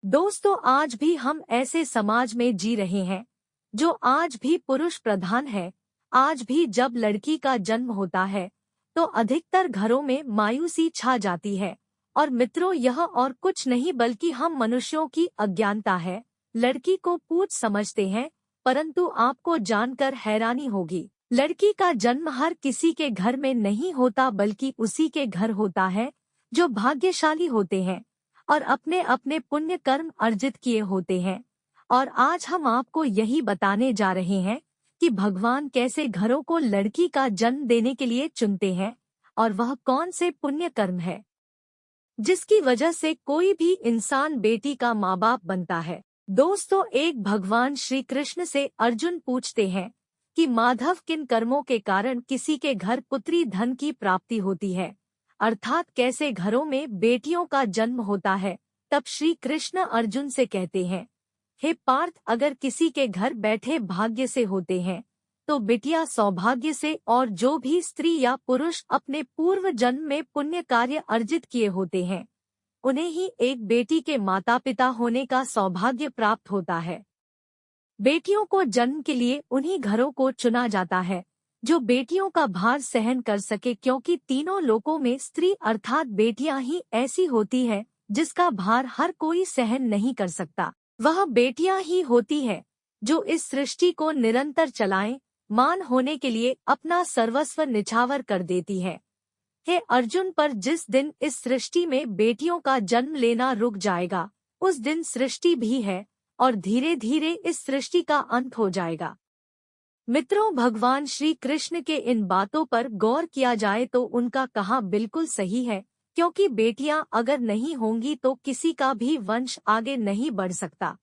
दोस्तों, आज भी हम ऐसे समाज में जी रहे हैं जो आज भी पुरुष प्रधान है। आज भी जब लड़की का जन्म होता है तो अधिकतर घरों में मायूसी छा जाती है। और मित्रों, यह और कुछ नहीं बल्कि हम मनुष्यों की अज्ञानता है। लड़की को पूछ समझते हैं, परंतु आपको जानकर हैरानी होगी, लड़की का जन्म हर किसी के घर में नहीं होता, बल्कि उसी के घर होता है जो भाग्यशाली होते हैं और अपने अपने पुण्य कर्म अर्जित किए होते हैं। और आज हम आपको यही बताने जा रहे हैं कि भगवान कैसे घरों को लड़की का जन्म देने के लिए चुनते हैं और वह कौन से पुण्य कर्म है जिसकी वजह से कोई भी इंसान बेटी का माँ बाप बनता है। दोस्तों, एक भगवान श्री कृष्ण से अर्जुन पूछते हैं कि माधव किन कर्मों के कारण किसी के घर पुत्री धन की प्राप्ति होती है, अर्थात कैसे घरों में बेटियों का जन्म होता है। तब श्री कृष्ण अर्जुन से कहते हैं, हे पार्थ, अगर किसी के घर बैठे भाग्य से होते हैं तो बिटिया सौभाग्य से, और जो भी स्त्री या पुरुष अपने पूर्व जन्म में पुण्य कार्य अर्जित किए होते हैं उन्हें ही एक बेटी के माता पिता होने का सौभाग्य प्राप्त होता है। बेटियों को जन्म के लिए उन्हीं घरों को चुना जाता है जो बेटियों का भार सहन कर सके, क्योंकि तीनों लोकों में स्त्री अर्थात बेटियां ही ऐसी होती है जिसका भार हर कोई सहन नहीं कर सकता। वह बेटियां ही होती है जो इस सृष्टि को निरंतर चलाएं, मान होने के लिए अपना सर्वस्व निछावर कर देती है। हे अर्जुन, पर जिस दिन इस सृष्टि में बेटियों का जन्म लेना रुक जाएगा उस दिन सृष्टि भी है और धीरे धीरे इस सृष्टि का अंत हो जाएगा। मित्रों, भगवान श्री कृष्ण के इन बातों पर गौर किया जाए तो उनका कहा बिल्कुल सही है, क्योंकि बेटियां अगर नहीं होंगी तो किसी का भी वंश आगे नहीं बढ़ सकता।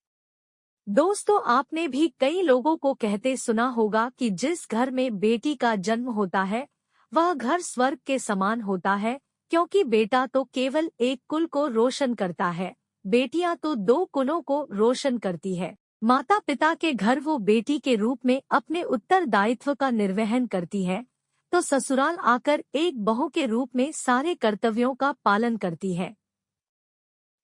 दोस्तों, आपने भी कई लोगों को कहते सुना होगा कि जिस घर में बेटी का जन्म होता है वह घर स्वर्ग के समान होता है, क्योंकि बेटा तो केवल एक कुल को रोशन करता है, बेटियां तो दो कुलों को रोशन करती है। माता पिता के घर वो बेटी के रूप में अपने उत्तरदायित्व का निर्वहन करती है, तो ससुराल आकर एक बहू के रूप में सारे कर्तव्यों का पालन करती है।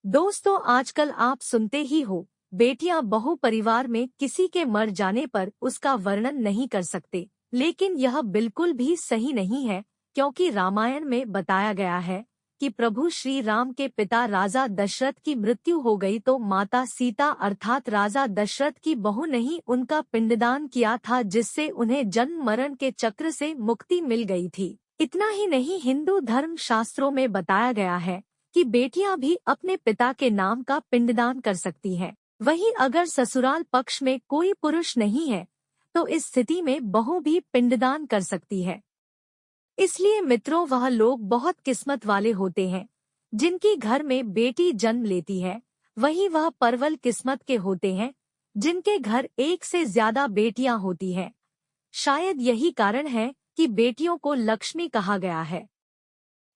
दोस्तों, आजकल आप सुनते ही हो, बेटियां बहू परिवार में किसी के मर जाने पर उसका वर्णन नहीं कर सकते, लेकिन यह बिल्कुल भी सही नहीं है, क्योंकि रामायण में बताया गया है कि प्रभु श्री राम के पिता राजा दशरथ की मृत्यु हो गई तो माता सीता अर्थात राजा दशरथ की बहू ने ही उनका पिंडदान किया था, जिससे उन्हें जन्म मरण के चक्र से मुक्ति मिल गई थी। इतना ही नहीं, हिंदू धर्म शास्त्रों में बताया गया है कि बेटियां भी अपने पिता के नाम का पिंडदान कर सकती हैं। वहीं अगर ससुराल पक्ष में कोई पुरुष नहीं है तो इस स्थिति में बहू भी पिंडदान कर सकती है। इसलिए मित्रों, वह लोग बहुत किस्मत वाले होते हैं जिनकी घर में बेटी जन्म लेती है, वहीं वह परवल किस्मत के होते हैं जिनके घर एक से ज्यादा बेटियां होती हैं। शायद यही कारण है कि बेटियों को लक्ष्मी कहा गया है।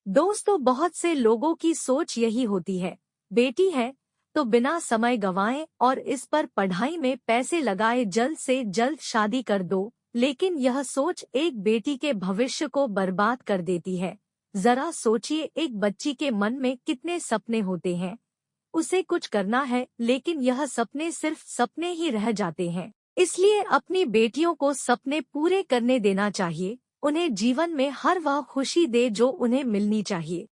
दोस्तों, बहुत से लोगों की सोच यही होती है, बेटी है तो बिना समय गंवाए और इस पर पढ़ाई में पैसे लगाए जल्द से जल्द शादी कर दो, लेकिन यह सोच एक बेटी के भविष्य को बर्बाद कर देती है। जरा सोचिए, एक बच्ची के मन में कितने सपने होते हैं, उसे कुछ करना है लेकिन यह सपने सिर्फ सपने ही रह जाते हैं। इसलिए अपनी बेटियों को सपने पूरे करने देना चाहिए, उन्हें जीवन में हर वह खुशी दे जो उन्हें मिलनी चाहिए।